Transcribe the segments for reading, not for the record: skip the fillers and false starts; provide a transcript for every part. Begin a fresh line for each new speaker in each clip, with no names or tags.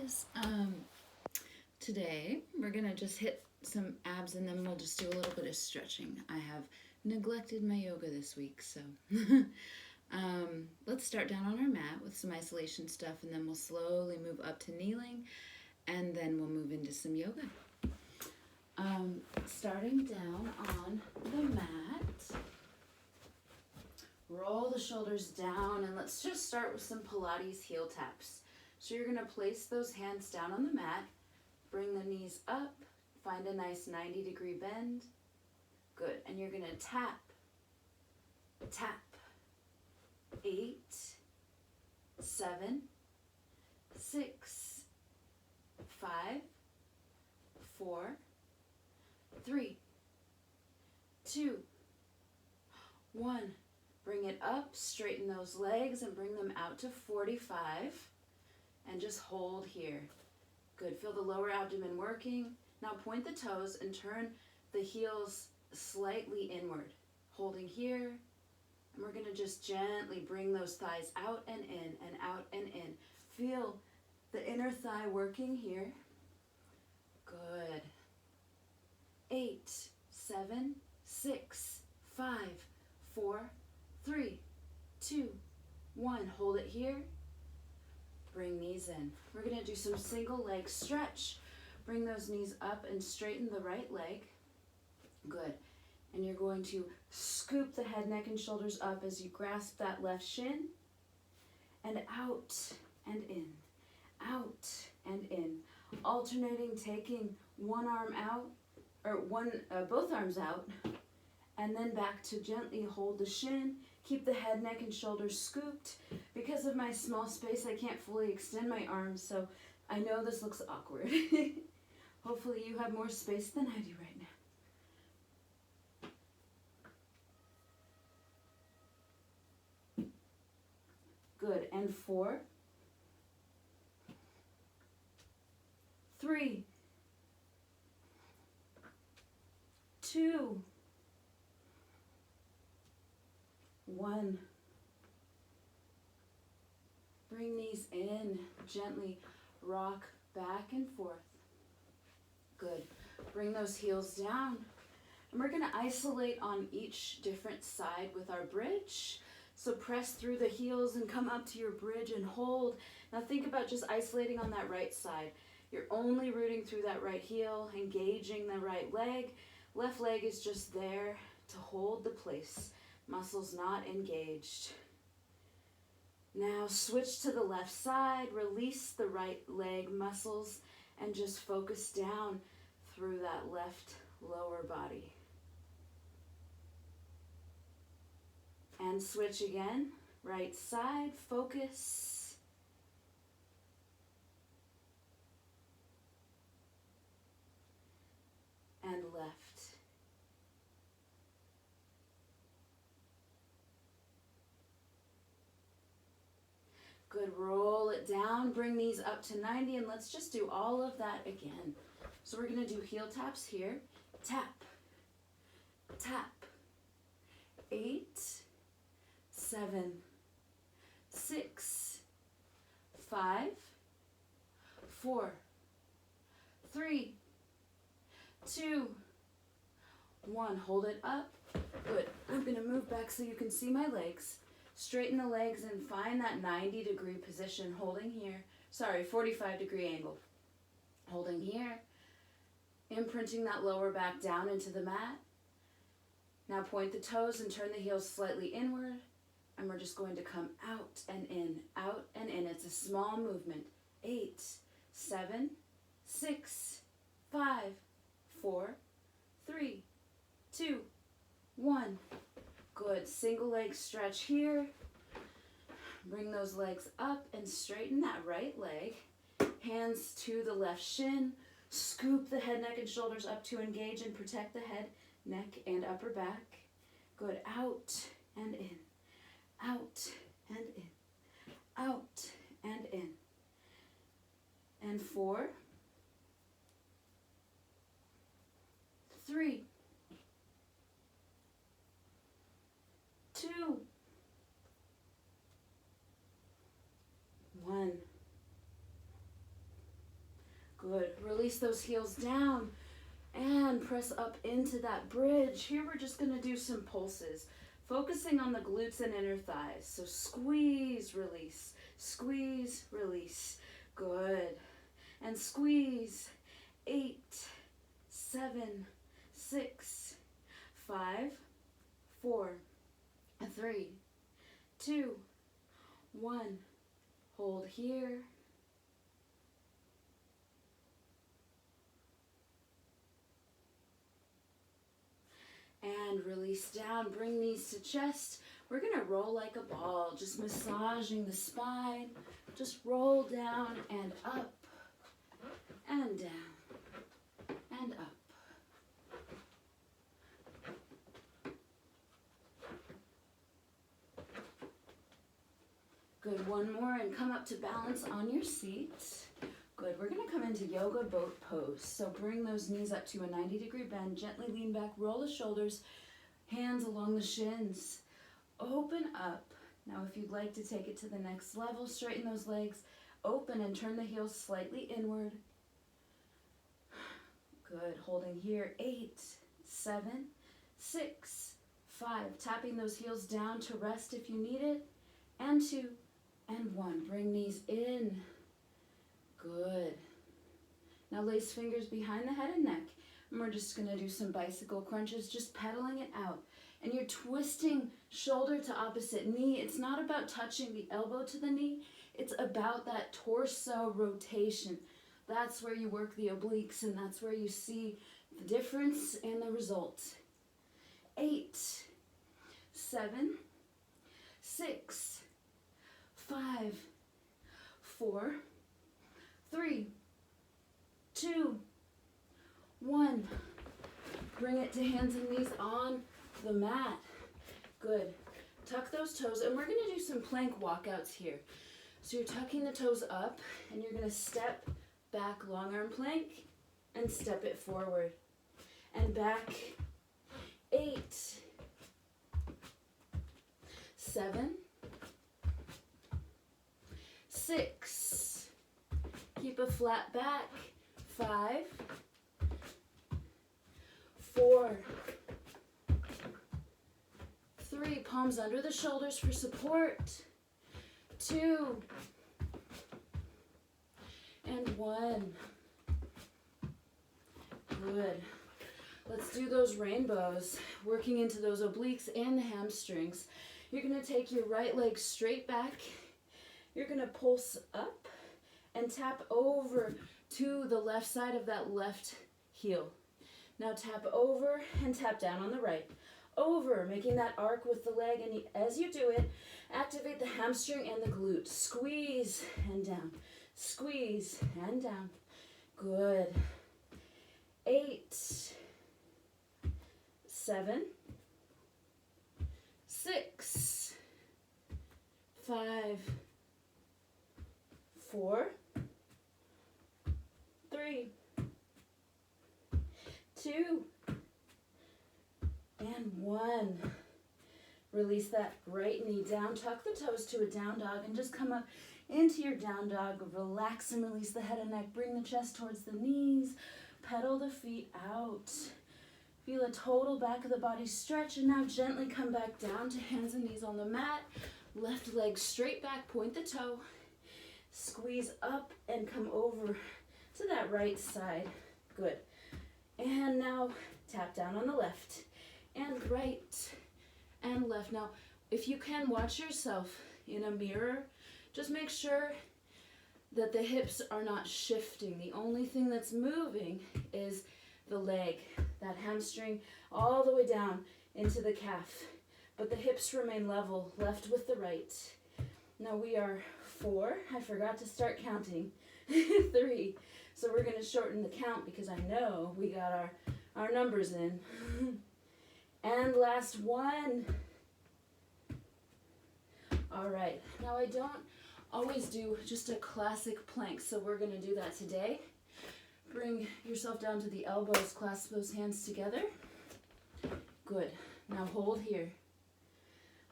guys. Today we're gonna just hit some abs and then we'll just do a little bit of stretching. I have neglected my yoga this week, so let's start down on our mat with some isolation stuff and then we'll slowly move up to kneeling and then we'll move into some yoga. Starting down on the mat, roll the shoulders down and let's just start with some Pilates heel taps. So you're going to place those hands down on the mat, bring the knees up, find a nice 90-degree bend. Good. And you're going to tap, tap. 8, 7, 6, 5, 4, 3, 2, 1. Bring it up, straighten those legs and bring them out to 45 and just hold here. Good, feel the lower abdomen working. Now point the toes and turn the heels slightly inward. Holding here, and we're gonna just gently bring those thighs out and in and out and in. Feel the inner thigh working here. Good. 8, 7, 6, 5, 4, 3, 2, 1. Hold it here. Bring knees in. We're going to do some single leg stretch. Bring those knees up and straighten the right leg. Good. And you're going to scoop the head, neck, and shoulders up as you grasp that left shin. And out and in. Out and in. Alternating, taking one arm out, or both arms out, and then back to gently hold the shin. Keep the head, neck, and shoulders scooped. Because of my small space, I can't fully extend my arms, so I know this looks awkward. Hopefully you have more space than I do right now. Good, and 4, 3, 2, 1. Bring knees in, gently rock back and forth. Good. Bring those heels down. And we're going to isolate on each different side with our bridge. So press through the heels and come up to your bridge and hold. Now think about just isolating on that right side. You're only rooting through that right heel, engaging the right leg. Left leg is just there to hold the place. Muscles not engaged. Now switch to the left side, release the right leg muscles, and just focus down through that left lower body. And switch again, right side, focus. And left. Good, roll it down, bring these up to 90, and let's just do all of that again. So we're gonna do heel taps here. Tap, tap. 8, 7, 6, 5, 4, 3, 2, 1. Hold it up. Good. I'm gonna move back so you can see my legs. Straighten the legs and find that 90-degree position, holding here. 45-degree angle. Holding here. Imprinting that lower back down into the mat. Now point the toes and turn the heels slightly inward. And we're just going to come out and in, out and in. It's a small movement. 8, 7, 6, 5, 4, 3, 2, 1. Good, single leg stretch here. Bring those legs up and straighten that right leg. Hands to the left shin. Scoop the head, neck, and shoulders up to engage and protect the head, neck, and upper back. Good, out and in, out and in, out and in. And 4, 3, 2, 1. Good. Release those heels down and press up into that bridge. Here we're just going to do some pulses, focusing on the glutes and inner thighs. So squeeze, release, squeeze, release. Good. And squeeze. 8, 7, 6, 5, 4, 3, 2, 1. Hold here. And release down, bring knees to chest. We're gonna roll like a ball, just massaging the spine. Just roll down and up, and down, and up. Good, one more, and come up to balance on your seat. Good, we're gonna come into yoga boat pose. So bring those knees up to a 90-degree bend, gently lean back, roll the shoulders, hands along the shins. Open up. Now if you'd like to take it to the next level, straighten those legs, open and turn the heels slightly inward. Good, holding here, 8, 7, 6, 5. Tapping those heels down to rest if you need it, and 2, and 1. Bring knees in. Good. Now lace fingers behind the head and neck. And we're just going to do some bicycle crunches, just pedaling it out. And you're twisting shoulder to opposite knee. It's not about touching the elbow to the knee. It's about that torso rotation. That's where you work the obliques, and that's where you see the difference and the result. 8, 7, 6, 5, 4, 3, 2, 1. Bring it to hands and knees on the mat. Good. Tuck those toes, and we're going to do some plank walkouts here. So you're tucking the toes up, and you're going to step back, long arm plank, and step it forward. And back. 8, 7, 6. Keep a flat back. 5, 4, 3. Palms under the shoulders for support. 2, and 1. Good. Let's do those rainbows, working into those obliques and the hamstrings. You're going to take your right leg straight back. You're going to pulse up and tap over to the left side of that left heel. Now tap over and tap down on the right. Over, making that arc with the leg, and as you do it, activate the hamstring and the glute. Squeeze and down. Squeeze and down. Good. 8, 7, 6, 5, 4, 3, 2, and 1. Release that right knee down. Tuck the toes to a down dog and just come up into your down dog. Relax and release the head and neck. Bring the chest towards the knees. Pedal the feet out. Feel a total back of the body stretch, and now gently come back down to hands and knees on the mat. Left leg straight back, point the toe. Squeeze up and come over to that right side. Good. And now tap down on the left and right and left. Now, if you can, watch yourself in a mirror. Just make sure that the hips are not shifting. The only thing that's moving is the leg, that hamstring, all the way down into the calf. But the hips remain level, left with the right. Now we are 4. I forgot to start counting. 3. So we're going to shorten the count because I know we got our numbers in. And last 1. All right. Now I don't always do just a classic plank, so we're going to do that today. Bring yourself down to the elbows, clasp those hands together. Good. Now hold here.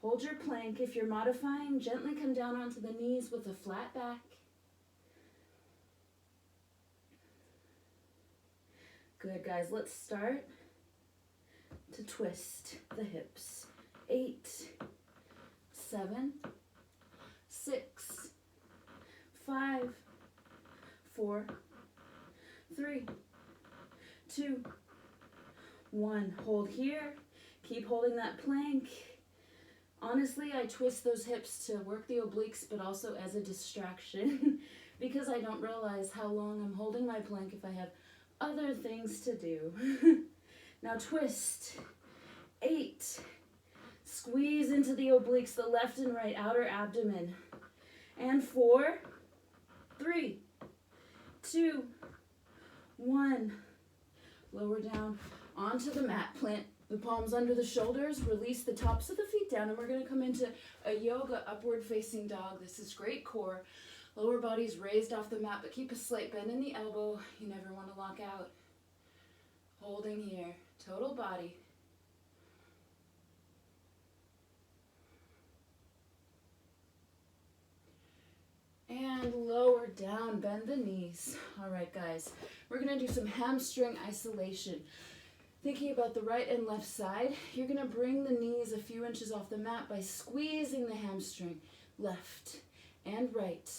Hold your plank. If you're modifying, gently come down onto the knees with a flat back. Good, guys. Let's start to twist the hips. 8, 7, 6, 5, 4, 3, 2, 1. Hold here. Keep holding that plank. Honestly, I twist those hips to work the obliques, but also as a distraction because I don't realize how long I'm holding my plank if I have other things to do. Now twist. 8. Squeeze into the obliques, the left and right outer abdomen. And 4, 3, 2, 1. Lower down onto the mat. Plant the palms under the shoulders. Release the tops of the feet down. And we're going to come into a yoga upward facing dog. This is great core. Lower body's raised off the mat, but keep a slight bend in the elbow. You never want to lock out. Holding here. Total body. And lower down, bend the knees. All right, guys, we're gonna do some hamstring isolation. Thinking about the right and left side, you're gonna bring the knees a few inches off the mat by squeezing the hamstring. Left and right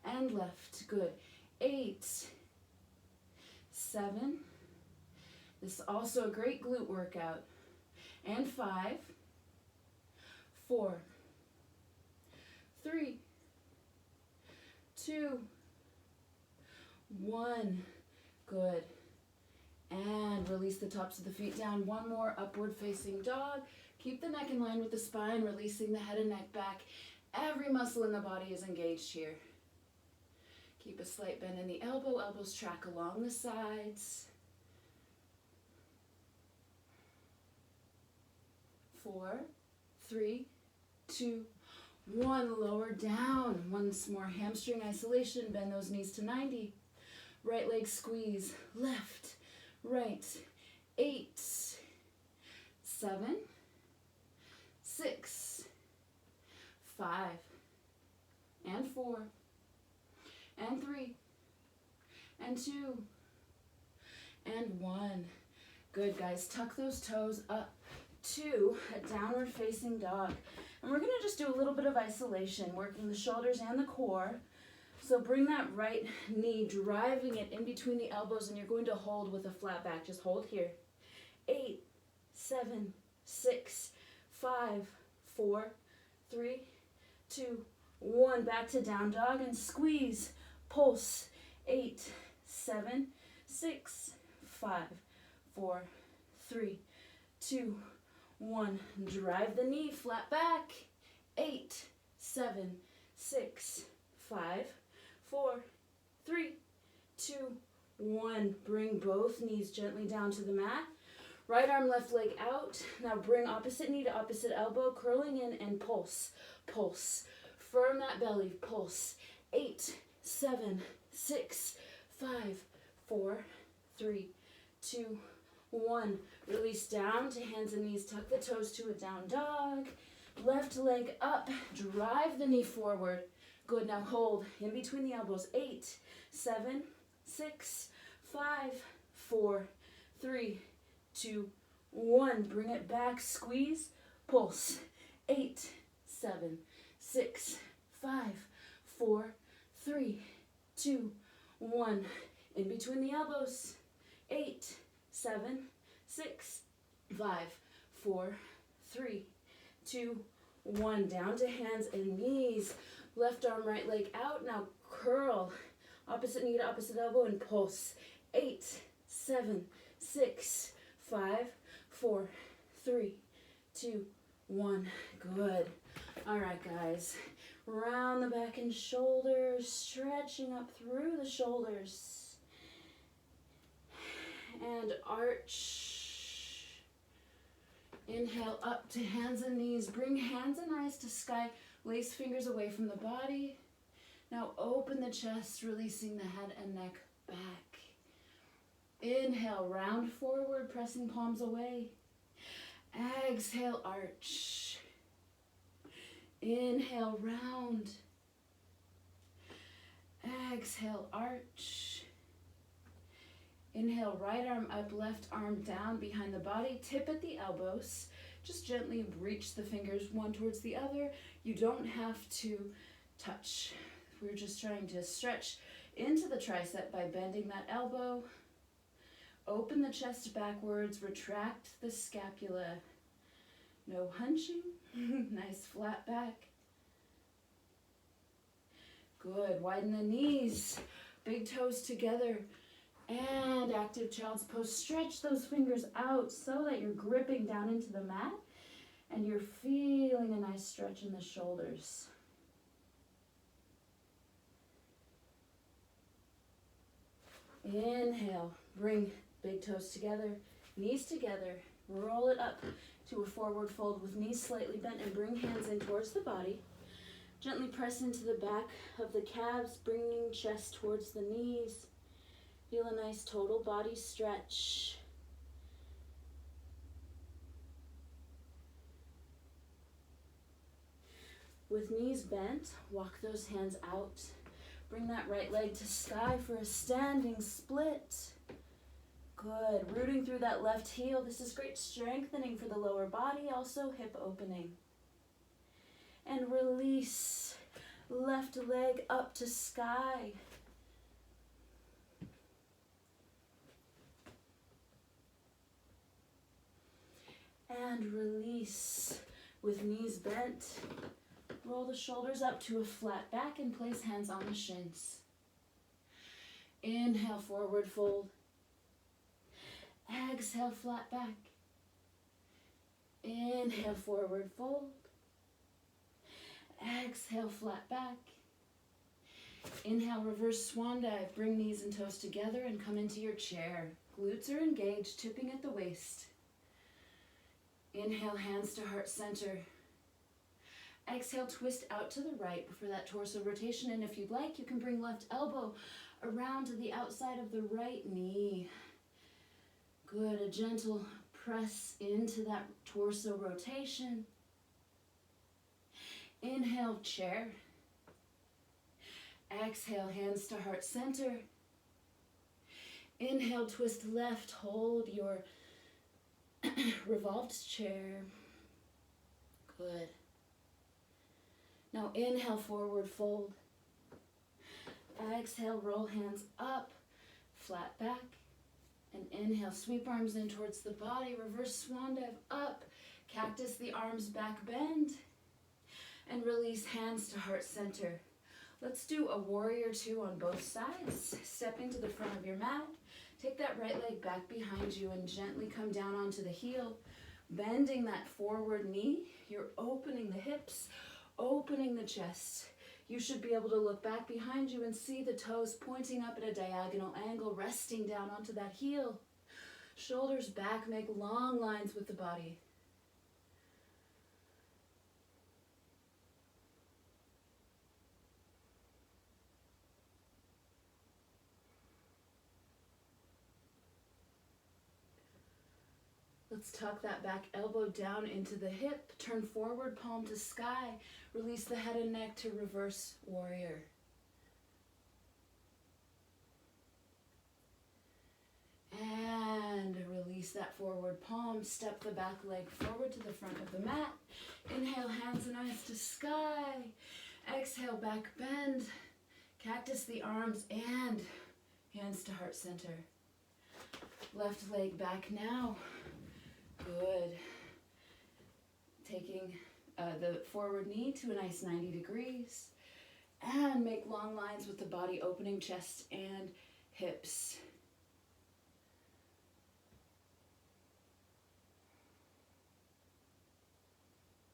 and left. Good. 8, 7. This is also a great glute workout. And 5, 4, 3, 2, 1. Good. And release the tops of the feet down. One more upward facing dog. Keep the neck in line with the spine, releasing the head and neck back. Every muscle in the body is engaged here. Keep a slight bend in the elbow. Elbows track along the sides. 4, 3, 2, 1. Lower down. Once more hamstring isolation. Bend those knees to 90. Right leg squeeze. Left, right. 8, 7, 6, 5, and 4, and 3, and 2, and 1. Good, guys. Tuck those toes up to a downward facing dog. And we're going to just do a little bit of isolation, working the shoulders and the core. So bring that right knee, driving it in between the elbows, and you're going to hold with a flat back. Just hold here. 8, 7, 6, 5, 4, 3, 2, 1. Back to down dog and squeeze. Pulse. 8, 7, 6, 5, 4, 3, 2, 1. Drive the knee, flat back. 8, 7, 6, 5, 4, 3, 2, 1. Bring both knees gently down to the mat. Right arm, left leg out. Now bring opposite knee to opposite elbow, curling in and pulse. Pulse. Firm that belly. Pulse. 8, 7, 6, 5, 4, 3, 2, 1. Release down to hands and knees. Tuck the toes to a down dog. Left leg up. Drive the knee forward. Good. Now hold in between the elbows. 8, 7, 6, 5, 4, 3, 2, 1. Bring it back. Squeeze. Pulse. 8, 7, 6, 5, 4, 3, 2, 1. In between the elbows. 8, 7, 6, 5, 4, 3, 2, 1. Down to hands and knees. Left arm, right leg out. Now curl. Opposite knee to opposite elbow and pulse. 8, 7, 6, 5, 4, 3, 2, 1. Good. All right, guys. Round the back and shoulders, stretching up through the shoulders. And arch. Inhale up to hands and knees. Bring hands and eyes to sky. Lace fingers away from the body. Now open the chest, releasing the head and neck back. Inhale, round forward, pressing palms away. Exhale, arch. Inhale, round. Exhale, arch. Inhale, right arm up, left arm down behind the body, tip at the elbows. Just gently reach the fingers one towards the other. You don't have to touch. We're just trying to stretch into the tricep by bending that elbow. Open the chest backwards, retract the scapula. No hunching. Nice flat back. Good. Widen the knees. Big toes together. And active child's pose. Stretch those fingers out so that you're gripping down into the mat and you're feeling a nice stretch in the shoulders. Inhale. Bring big toes together, knees together. Roll it up to a forward fold with knees slightly bent and bring hands in towards the body. Gently press into the back of the calves, bringing chest towards the knees. Feel a nice total body stretch. With knees bent, walk those hands out. Bring that right leg to sky for a standing split. Good. Rooting through that left heel. This is great strengthening for the lower body, also hip opening. And release. Left leg up to sky. And release with knees bent. Roll the shoulders up to a flat back and place hands on the shins. Inhale, forward fold. Exhale, flat back. Inhale, forward fold. Exhale, flat back. Inhale, reverse swan dive. Bring knees and toes together and come into your chair. Glutes are engaged, tipping at the waist. Inhale, hands to heart center. Exhale, twist out to the right for that torso rotation. And if you'd like, you can bring left elbow around to the outside of the right knee. Good, a gentle press into that torso rotation. Inhale, chair. Exhale, hands to heart center. Inhale, twist left, hold your revolved chair. Good. Now inhale, forward fold. Exhale, roll hands up, flat back. And inhale, sweep arms in towards the body, reverse swan dive up, cactus the arms back bend, and release hands to heart center. Let's do a warrior two on both sides. Stepping to the front of your mat, take that right leg back behind you and gently come down onto the heel, bending that forward knee. You're opening the hips, opening the chest. You should be able to look back behind you and see the toes pointing up at a diagonal angle, resting down onto that heel. Shoulders back, make long lines with the body. Let's tuck that back elbow down into the hip, turn forward, palm to sky, release the head and neck to reverse warrior. And release that forward palm, step the back leg forward to the front of the mat. Inhale, hands and eyes to sky. Exhale, back bend. Cactus the arms and hands to heart center. Left leg back now. Good. Taking the forward knee to a nice 90 degrees. And make long lines with the body, opening chest and hips.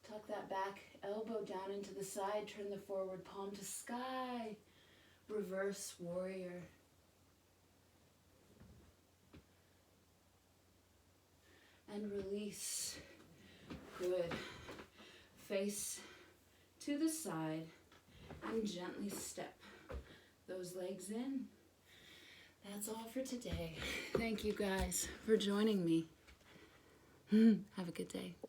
Tuck that back elbow down into the side, turn the forward palm to sky. Reverse warrior. And release. Good. Face to the side and gently step those legs in. That's all for today. Thank you guys for joining me. Have a good day.